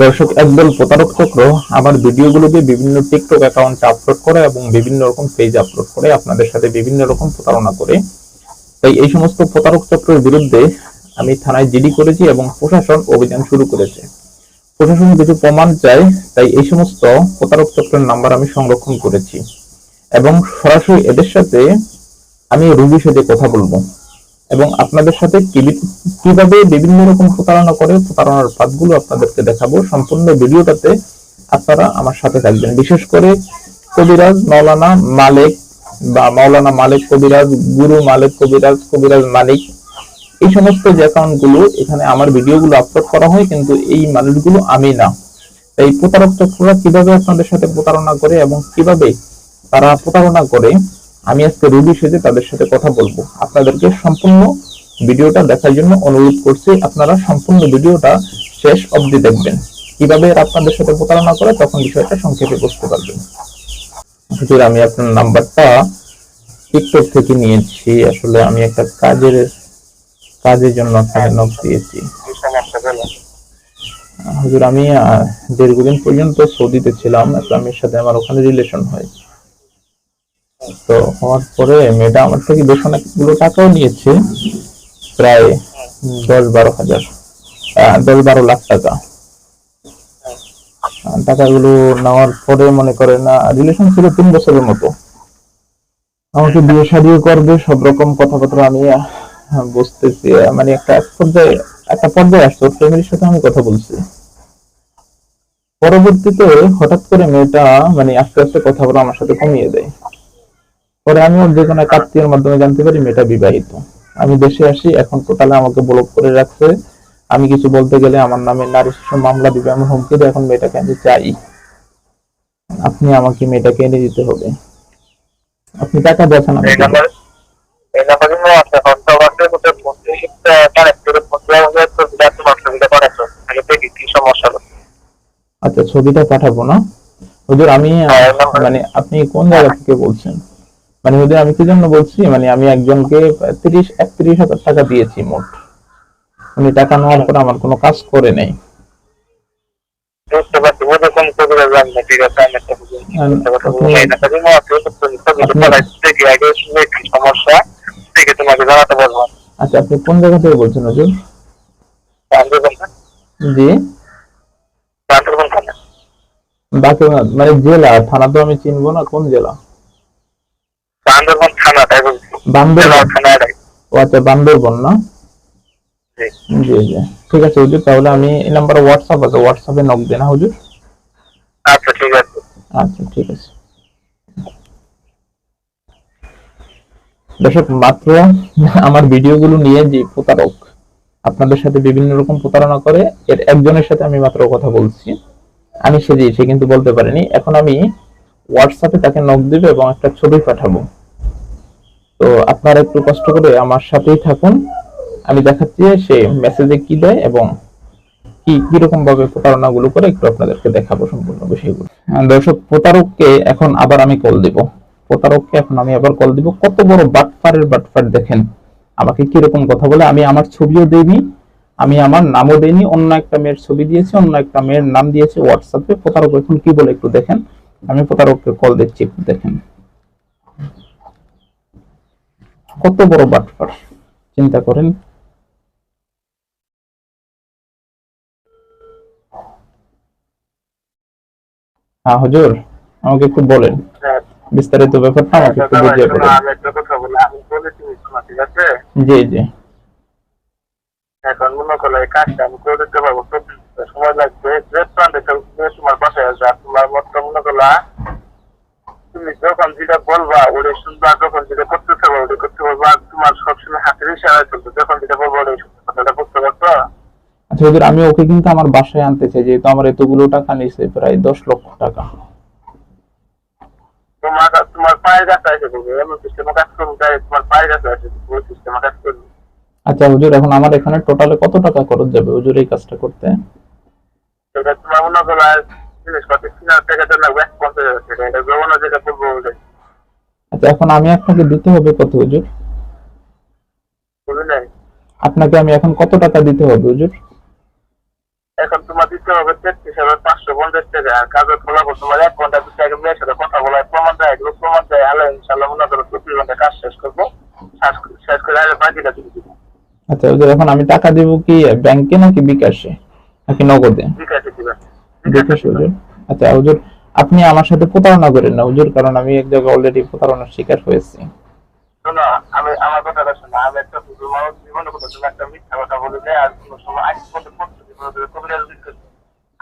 দর্শক, একদল প্রতারক চক্র আমার ভিডিওগুলোকে বিভিন্ন টিকটক অ্যাকাউন্টে আপলোড করে এবং বিভিন্ন রকম পেজ আপলোড করে আপনাদের সাথে বিভিন্ন রকম প্রতারণা করে। তাই এই সমস্ত প্রতারক চক্রের বিরুদ্ধে আমি থানায় জিডি করেছি এবং প্রশাসন অভিযান শুরু করেছে। প্রশাসন কিছু প্রমাণ চায়, তাই এই সমস্ত প্রতারক চক্রের নাম্বার আমি সংরক্ষণ করেছি এবং সরাসরি এদের সাথে আমি রুগী সেজে কথা বলবো এবং আপনাদের সাথে কিভাবে বিভিন্ন রকম প্রতারণা করে প্রতারণার ফাঁদগুলো আপনাদেরকে দেখাবো। সম্পূর্ণ ভিডিওটাতে আপনারা আমার সাথে থাকবেন। বিশেষ করে কবিরাজ মাওলানা মালিক বা মাওলানা মালিক কবিরাজ, গুরু মালিক কবিরাজ, কবিরাজ মালিক, এই সমস্ত যে অ্যাকাউন্টগুলো এখানে আমার ভিডিওগুলো আপলোড করা হয়, কিন্তু এই মানুষগুলো আমি না। এই প্রতারক চক্ররা কিভাবে আপনাদের সাথে প্রতারণা করে এবং কিভাবে তারা প্রতারণা করে আমি আজকে রুগী সেজে তাদের সাথে কথা বলবো। আপনাদেরকে সম্পূর্ণ ভিডিওটা দেখার জন্য অনুরোধ করছি। আপনারা সম্পূর্ণ ভিডিওটা শেষ অবধি দেখবেন, কিভাবে আপনাদের সাথে প্রতারণা করে তখন বিষয়টা সংক্ষেপে বুঝতে পারবেন। হুজুর, আমি আপনার নাম্বারটা টিকটক থেকে নিয়েছি। আসলে আমি একটা কাজের জন্য আপনাকে নক দিয়েছি। হুজুর, আমি দীর্ঘদিন পর্যন্ত সৌদিতে ছিলাম। একটা মেয়ের সাথে আমার ওখানে রিলেশন হয়। তো হওয়ার পরে মেয়েটা আমার থেকে বেশ অনেকগুলো টাকাও নিয়েছে, প্রায় 10-12 লাখ টাকা। টাকাগুলো নেওয়ার পরে মনে করে না, রিলেশন ছিল 3 বছরের মতো। আমাকে বিয়ে শাদী করবে, সব রকম কথাবার্তা আমি বুঝতেছি। মানে একটা পর্যায়ে আসতো, ফ্যামিলির সাথে আমি কথা বলছি। পরবর্তীতে হঠাৎ করে মেয়েটা মানে আস্তে আস্তে কথা বলা আমার সাথে কমিয়ে দেয়। পরে আমি ওর যে কোনো এক আত্মীয়ের মাধ্যমে জানতে পারি মেয়েটা বিবাহিত। আমি দেশে আসি, এখন টোটালে আমাকে ব্লক করে রাখছে। আমি কিছু বলতে গেলে আমার নামে নারী শিশু মামলা দিবে, এমন হুমকি দিয়ে এখন মেয়েটাকে আমি চাই, আপনি আমাকে মেয়েটাকে এনে দিতে হবে। আপনি টাকা দিয়েছেন আমাকে। আচ্ছা, ছবিটা পাঠাবো না হুজুর। আমি মানে আপনি কোন জায়গা থেকে বলছেন? মানে হুজুর, আমি কি জন্য বলছি, মানে আমি একজনকে 31,000 টাকা দিয়েছি মোট। উনি টাকা নেওয়ার পর আমার কোনো কাজ করে নেই। আচ্ছা, আপনি কোন জায়গা থেকে বলছেন হুজুর? জি, বাকেরগঞ্জ মানে জেলা, থানা তো আমি চিনবো না, কোন জেলা? বান্দরবান। ও আচ্ছা, বান্দরবান না? জি জি, ঠিক আছে হুজুর। তাহলে আমি এই নাম্বারে হোয়াটসঅ্যাপ আছে, হোয়াটসঅ্যাপে নক দেন হুজুর। আচ্ছা ঠিক আছে। দর্শক, মাত্র আমার ভিডিওগুলো নিয়ে যে প্রতারক আপনাদের সাথে বিভিন্ন রকম প্রতারণা করে, এর একজনের সাথে আমি মাত্র কথা বলছি। আমি সে কিন্তু বলতে পারিনি। এখন আমি হোয়াটসঅ্যাপে তাকে নক দিব এবং একটা ছবি পাঠাবো। তো আপনারা একটু কষ্ট করে আমার সাথেই থাকুন। আমি দেখাচ্ছি সে মেসেজে কি দেয় এবং কিরকম ভাবে প্রতারণা গুলো করে একটু আপনাদেরকে দেখাবো সম্পূর্ণ বিষয়গুলো। দর্শক, প্রতারককে এখন আবার আমি কল দিব। কত বড় বাটফার দেখেন, আমাকে কিরকম কথা বলে। আমি আমার ছবিও দেইনি, আমি আমার নামও দেইনি, অন্য একটা মেয়ের ছবি দিয়েছি, অন্য একটা মেয়ের নাম দিয়েছি হোয়াটসঅ্যাপে। প্রতারক এখন কি বলে একটু দেখেন। আমি প্রতারককে কল দিচ্ছি, একটু দেখেন কত বড় বাটফার, চিন্তা করেন। হ্যাঁ হুজুর, আমাকে একটু বলেন বিস্তারিত ব্যাপারটা, আমাকে একটু বুঝিয়ে বলেন। জি জি। এখন মনে করো এই কাজটা আমি করে দিতে পারবো, সময় লাগবে। তোমার পাশে আসবে, আর তোমার মতটা মনে করলা তুমি যখন যেটা বলবা ওটা শুনবা, যখন যেটা করতে পারবো ওটা করতে পারবো, আর তোমার সবসময় হাতের ইশারায় চলবে, যখন যেটা বলবো ওটা কথাটা করতে পারতো। আচ্ছা হুজুর, আমি ওকে কিন্তু আমার বাসায় আনতে চাই, যেহেতু আমার এতগুলো টাকা নিছে, প্রায় 10 লক্ষ টাকা। তোমার পায়ের কাছে আসে করবে, এমন সিস্টেমে কাজ করবো, তোমার পায়ের কাছে আসে ওই সিস্টেমে কাজ করবে। আচ্ছা হুজুর, এখন আমার এখানে টোটালে কত টাকা খরচ যাবে হুজুর এই কাজটা করতে? এটা তোমার মনে করো জিনিসপাতি 3,000 টাকা লাগবে, 50,000 টাকা, এটা জমানো যেটা করবো ওটাই। আচ্ছা, এখন আমি আপনাকে দিতে হবে কত হুজুর? বুঝলেন? আপনাকে আমি এখন কত টাকা দিতে হবে হুজুর? এখন তোমার দিতে হবে 33,550 টাকা। আর কাজের ফলাফল তোমার 1 ঘন্টা 2 টাকা মেয়ের সাথে কথা বলা প্রমাণ দেয়, এগুলো প্রমাণ দেয়। আলো ইনশাল্লাহ মনে করো 24 ঘন্টা কাজ শেষ করবো। শেষ করে আগে বাকিটা তুমি দিবো। আচ্ছা হুজুর, এখন আমি টাকা দিব কি ব্যাংকে নাকি বিকাশে নাকি নগদে? ঠিক আছে দিবা। বিকাশে হুজুর। আচ্ছা হুজুর, আপনি আমার সাথে প্রতারণা করেন না হুজুর, কারণ আমি এক জায়গায় অলরেডি প্রতারণার শিকার হয়েছি। শোনো, আমি আমার কথাটা শোনো। আমি একটা হুজুর মানুষ, জীবনে কোনো তুমি একটা মিথ্যা কথা বলে দেয়। আর কোনো সময় আজ পর্যন্ত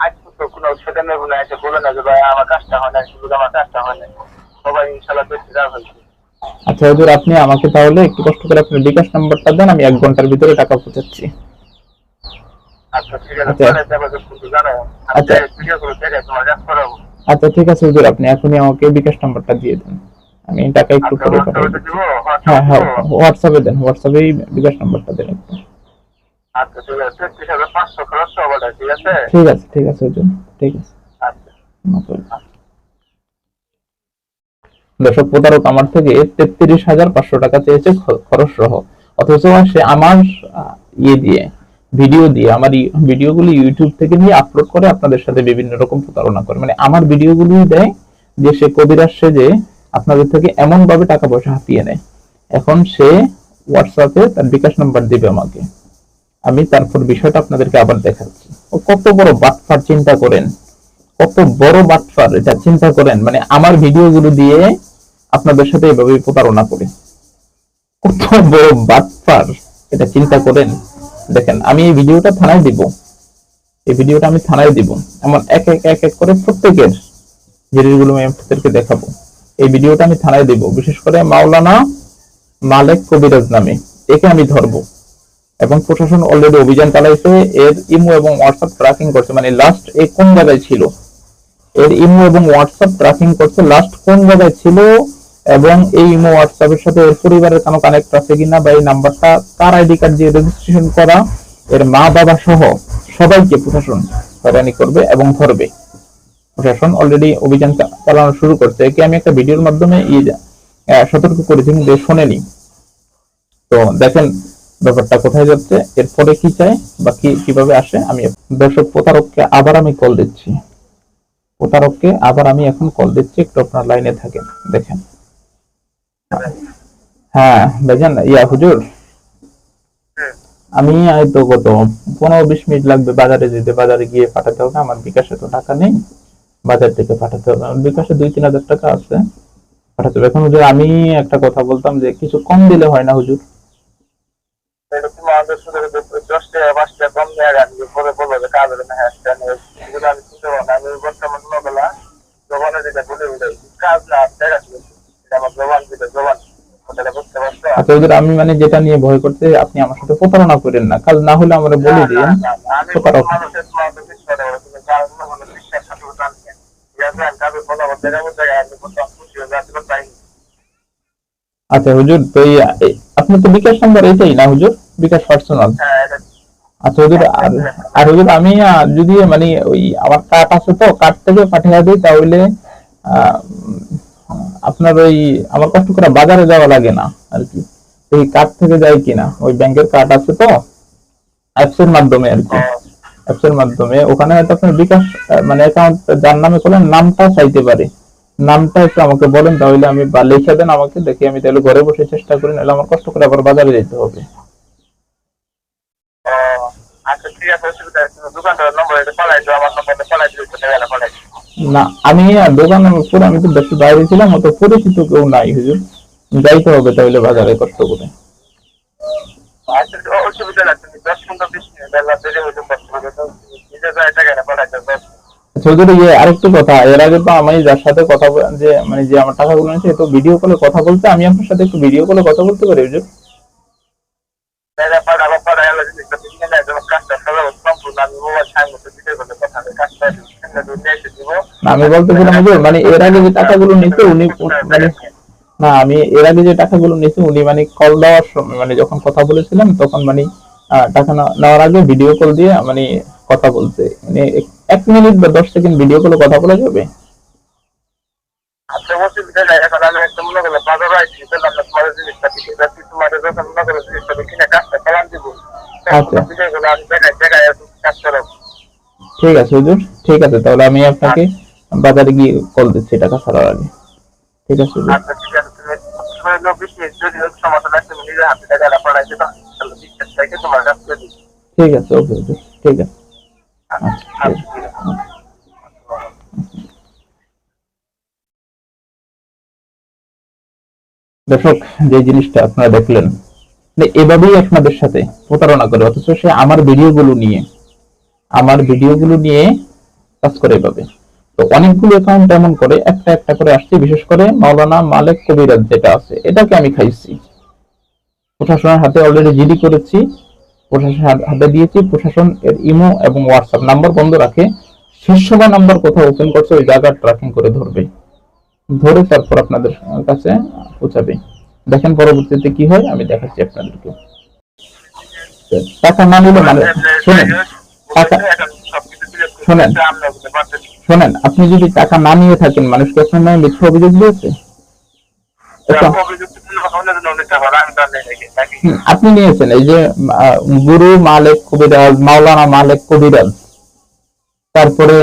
আজ পর্যন্ত কোনো সেখানে বলে এসে বলে না যে ভাই আমার কাজটা হয় না, শুধু আমার কাজটা হয় না। সবাই ইনশাল্লাহ বেশি যা হয়েছে। আচ্ছা হুজুর, আপনি আমাকে তাহলে একটু কষ্ট করে আপনার বিকাশ নাম্বারটা দেন, আমি 1 ঘন্টার ভিতরে টাকা পৌঁছাচ্ছি। আচ্ছা ঠিক আছে, আচ্ছা পরে যাবে কিন্তু জানো আমি আচ্ছা ভিডিও করে দেখে তোমার কাজ করাবো। আচ্ছা ঠিক আছে হুজুর, আপনি এখনই আমাকে বিকাশ নাম্বারটা দিয়ে দেন, আমি টাকা একটু আচ্ছা পরে পাঠিয়ে হোয়াটসঅ্যাপে দিচ্ছি। দিব, হোয়াটসঅ্যাপে হ্যাঁ দিব। হ্যাঁ, হোয়াটসঅ্যাপে দেন, হোয়াটসঅ্যাপেই বিকাশ নাম্বারটা দেন একটু। আচ্ছা ঠিক আছে, 33,500 খরচ হবে, ঠিক আছে। ঠিক আছে ঠিক আছে হুজুর, ঠিক আছে। আচ্ছা দর্শক, প্রতারক আমার থেকে 33,500 টাকা চেয়েছে খরচ সহ, অথচ সে আমার ইয়ে দিয়ে ভিডিও দিয়ে আমার ভিডিওগুলি ইউটিউব থেকে নিয়ে আপলোড করে আপনাদের সাথে বিভিন্ন রকম প্রতারণা করে। মানে আমার ভিডিওগুলোই দেয় যে সে কবিরাজ সেজে আপনাদের থেকে এমন ভাবে টাকা পয়সা হাতিয়ে নেয়। এখন সে হোয়াটসঅ্যাপে তার বিকাশ নাম্বার দিবে আমাকে, আমি তারপর বিষয়টা আপনাদেরকে আবার দেখাচ্ছি। ও কত বড় বাটপার চিন্তা করেন, কত বড় বাটপার এটা চিন্তা করেন। মানে আমার ভিডিওগুলো দিয়ে আপনাদের সাথে এভাবে প্রতারণা করে, কত বড় বাটপার এটা চিন্তা করেন। দেখেন, আমি এই ভিডিওটা থানায় দিব, এই ভিডিওটা আমি থানায় দিব, এমন এক এক এক এক করে প্রত্যেকের জিনিসগুলো আমি আপনাদেরকে দেখাবো। এই ভিডিওটা আমি থানায় দিব, বিশেষ করে মাওলানা মালেক কবিরাজ নামে, একে আমি ধরবো। এবং প্রশাসন অলরেডি অভিযান চালাইছে, এর ইমো এবং হোয়াটসঅ্যাপ ট্র্যাকিং করছে, মানে লাস্ট এ কোন জায়গায় ছিল, এর ইমো এবং হোয়াটসঅ্যাপ ট্র্যাকিং করছে লাস্ট কোন জায়গায় ছিল, এবং এই ইমো হোয়াটসঅ্যাপের সাথে এর পরিবারের কোনো কানেক্ট আছে কিনা, বা এই নাম্বারটা কার আইডি কার্ড দিয়ে রেজিস্ট্রেশন করা, এর মা বাবা সহ সবাইকে প্রশাসন হয়রানি করবে এবং ধরবে। প্রশাসন অলরেডি অভিযান চালানো শুরু করছে। একে আমি একটা ভিডিওর মাধ্যমে সতর্ক করেছি, কিন্তু শোনেনি। তো দেখেন ব্যাপারটা কোথায় যাচ্ছে, এরপরে কি চাই বা কিভাবে আসে। আমি দর্শক, প্রতারককে আবার আমি কল দিচ্ছি, প্রতারককে আবার আমি এখন কল দিচ্ছি, একটু আপনার লাইনে থাকেন। দেখেন, হ্যাঁ ভাইজান, হুজুর, আমি তো কত 15-20 মিনিট লাগবে বাজারে যেতে, বাজারে গিয়ে পাঠাতে হবে, আমার বিকাশে তো টাকা নেই, বাজার থেকে পাঠাতে হবে। আমার বিকাশে 2-3 হাজার টাকা আছে, পাঠাতে হবে। এখন হুজুর, আমি একটা কথা বলতাম যে কিছু কম দিলে হয় না হুজুর? এরকম আমাদের শুধু 10 টাকা 5 টাকা কম দেয়। আমি পরে বলবো যে কাজ হবে না, হ্যাঁ এগুলো আমি চিন্তা করবো না। আমি বর্তমান নোবেলা জবানে যেটা বলে কাজ না দেখা ছিল, আমার জবান যেটা জবান ওটা বুঝতে পারছো। আচ্ছা হুজুর, আমি মানে যেটা নিয়ে ভয় করতে, আপনি আমার সাথে প্রতারণা করেন না, কাজ না হলে আমার বলে দিন। আমি প্রতারক মানুষের তোমাদের বিশ্বাস করে তুমি কাজ না হলে বিশ্বাস সাথে জানবেন। ঠিক আছে, আমি কাজে বলা বলতে আমি বলতাম খুশি হয়ে যাচ্ছিল তাই। আচ্ছা হুজুর, তো আপনার তো বিকাশ নাম্বার এটাই না হুজুর, বিকাশ পার্সোনাল? হ্যাঁ আচ্ছা হুজুর, আর হুজুর আমি যদি মানে ওই আমার কার্ড আছে, তো কার্ড থেকে পাঠিয়ে দিই, তাহলে আহ, আপনার ওই আমার কষ্ট করে বাজারে যাওয়া লাগে না আর কি। এই কার্ড থেকে যায় কিনা, ওই ব্যাংকের কার্ড আছে তো, অ্যাপস এর মাধ্যমে আর কি, অ্যাপস এর মাধ্যমে ওখানে হয়তো আপনার বিকাশ মানে অ্যাকাউন্ট যার নামে খোলেন, নামটা চাইতে পারে, নামটা একটু আমাকে বলেন, তাহলে আমি বা লিখে দেন আমাকে, দেখি আমি তাহলে ঘরে বসে চেষ্টা করি, নাহলে আমার কষ্ট করে আবার বাজারে যেতে হবে। আচ্ছা ঠিক আছে, অসুবিধা নেই। দোকানদারের নম্বর এটা পালাই দাও, আমার নম্বরটা পালাই দিও, টাকা পালাই। না, আমি দোকানের উপর, আমি তো দেশের বাইরে ছিলাম, অত পরিচিত কেউ নাই হুজুর, যাইতে হবে তাহলে বাজারে কষ্ট করে। আচ্ছা অসুবিধা নেই, তুমি 10-15-20 মিনিট বেলা দেরি হইতে কষ্ট করে তো নিজে যায় টাকা পালাই দাও। আচ্ছা হুজুর, আরেকটু কথা, এর আগে তো আমি যার সাথে কথা যে মানে যে আমার টাকাগুলো নিয়েছে, তো ভিডিও কলে কথা বলতে, আমি আপনার সাথে একটু ভিডিও কলে কথা বলতে পারি হুজুর? টাকা পাঠাবো, পাঠাইলে জিনিসটা কিনে নেয়, যখন কাজটা সবাই সম্পূর্ণ আমি মোবাইল সাইন মতো ভিডিও করলে কথা হবে, কাজটা নিয়ে এসে দিব। না, আমি বলতেছিলাম হুজুর, মানে এর আগে যে টাকাগুলো নিতে উনি মানে, না আমি এর আগে যে টাকাগুলো নিয়েছি উনি মানে কল দেওয়ার সময়, মানে যখন কথা বলেছিলাম তখন মানে টাকা নেওয়ার আগে ভিডিও কল দিয়ে মানে কথা বলতে, মানে 1 মিনিট বা 10 সেকেন্ড ভিডিও কলে কথা বলা যাবে? আচ্ছা অসুবিধা নেই, এখন আমি একটা মনে করলে বাজারে আইছি, তাহলে তোমার জিনিসটা কিনে যাচ্ছি, তোমার যখন মনে করলে জিনিসটা কিনে কাজটা চালান দিব, আচ্ছা ভিডিও গুলো আমি দেখাই দেখাই কাজ করো। ঠিক আছে হুজুর, ঠিক আছে, তাহলে আমি আপনাকে বাজারে গিয়ে কল দিচ্ছি টাকা ছাড়ার আগে। ঠিক আছে হুজুর। আচ্ছা ঠিক আছে, তুমি 20 মিনিট যদি সমস্যা লাগে তুমি নিজে হাতে টাকাটা পাঠাইতে তো বিশ্বাস থেকে তোমার কাছে করে দিচ্ছি। ঠিক আছে, ওকে হুজুর, ঠিক আছে। আচ্ছা, ঠিক আছে। ঠিক আছে। দর্শক, যে জিনিসটা আপনারা দেখলেন, মানে এভাবেই আপনাদের সাথে প্রতারণা করে, অথচ সে আমার ভিডিওগুলো নিয়ে কাজ করে এভাবে। তো অনেকগুলো অ্যাকাউন্ট এমন করে একটা একটা করে আসছে, বিশেষ করে মাওলানা মালেক কবিরাজ যেটা আছে, এটাকে আমি খাইছি। প্রশাসনের হাতে অলরেডি জিডি করেছি, প্রশাসনের হাতে দিয়েছি। প্রশাসন এর ইমো এবং হোয়াটসঅ্যাপ নাম্বার বন্ধ রাখে, শীর্ষবা নাম্বার কোথাও ওপেন করছে ওই জায়গা ট্র্যাকিং করে ধরে তারপর আপনাদের কাছে পৌঁছাবে। দেখেন পরবর্তীতে কি হয়, আমি দেখাচ্ছি আপনাদেরকে। টাকা না নিলে মানে শুনেন, টাকা শোনেন শোনেন, আপনি যদি টাকা না নিয়ে থাকেন, মানুষকে আপনার নামে মিথ্যা অভিযোগ দিয়েছে, আপনি নিয়েছেন। এই যে গুরু মালেক কবিরাজ, মাওলানা মালেক কবিরাজ, তারপরে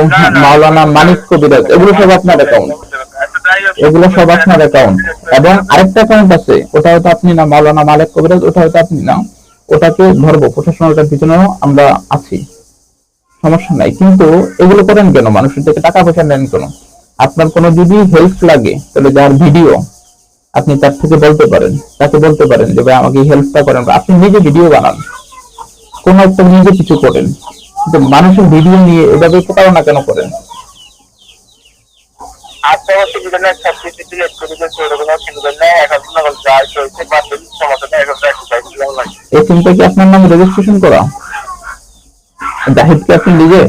মাওলানা মানিক কবিরাজ, এগুলো সব আপনার অ্যাকাউন্ট, এবং আরেকটা অ্যাকাউন্ট আছে, ওটা হয়তো আপনি না, মাওলানা মালেক কবিরাজ, ওটা হয়তো আপনি না, ওটাকে ধরবো, প্রশাসনের পিছনেও আমরা আছি, সমস্যা নাই। কিন্তু এগুলো করেন কেন? মানুষের থেকে টাকা পয়সা নেন কেন? আপনার কোনো যদি হেল্প লাগে, তাহলে যার ভিডিও, আপনি তার থেকে বলতে পারেন, তাকে বলতে পারেন যে ভাই আমাকে হেল্পটা করেন, আপনি নিজে ভিডিও বানান, কোন একটা নিজে কিছু করেন, কিন্তু মানুষের ভিডিও নিয়ে এভাবে প্রতারণা কেন করেন? এই সিমটা কি আপনার নামে রেজিস্ট্রেশন করা? জাহিদকে আপনি নিজে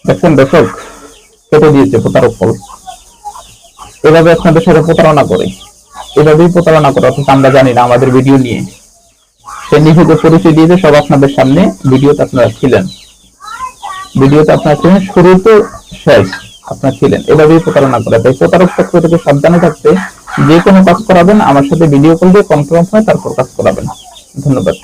দেখছেন? দর্শক, কেটে দিয়েছে প্রতারক ফল। এভাবে আপনাদের সাথে প্রতারণা করে, এভাবেই প্রতারণা করে, অথচ আমরা জানি না আমাদের ভিডিও নিয়ে। সে নিজেকে পরিচয় দিয়েছে সব আপনাদের সামনে, ভিডিওতে আপনারা ছিলেন, শুরু তো শেষ আপনারা ছিলেন। এভাবেই প্রতারণা করে। তাই প্রতারক চক্র থেকে সাবধানে থাকতে, যে কোনো কাজ করাবেন আমার সাথে ভিডিও কল দিয়ে কনফার্ম হয়, তারপর কাজ করাবেন। ধন্যবাদ।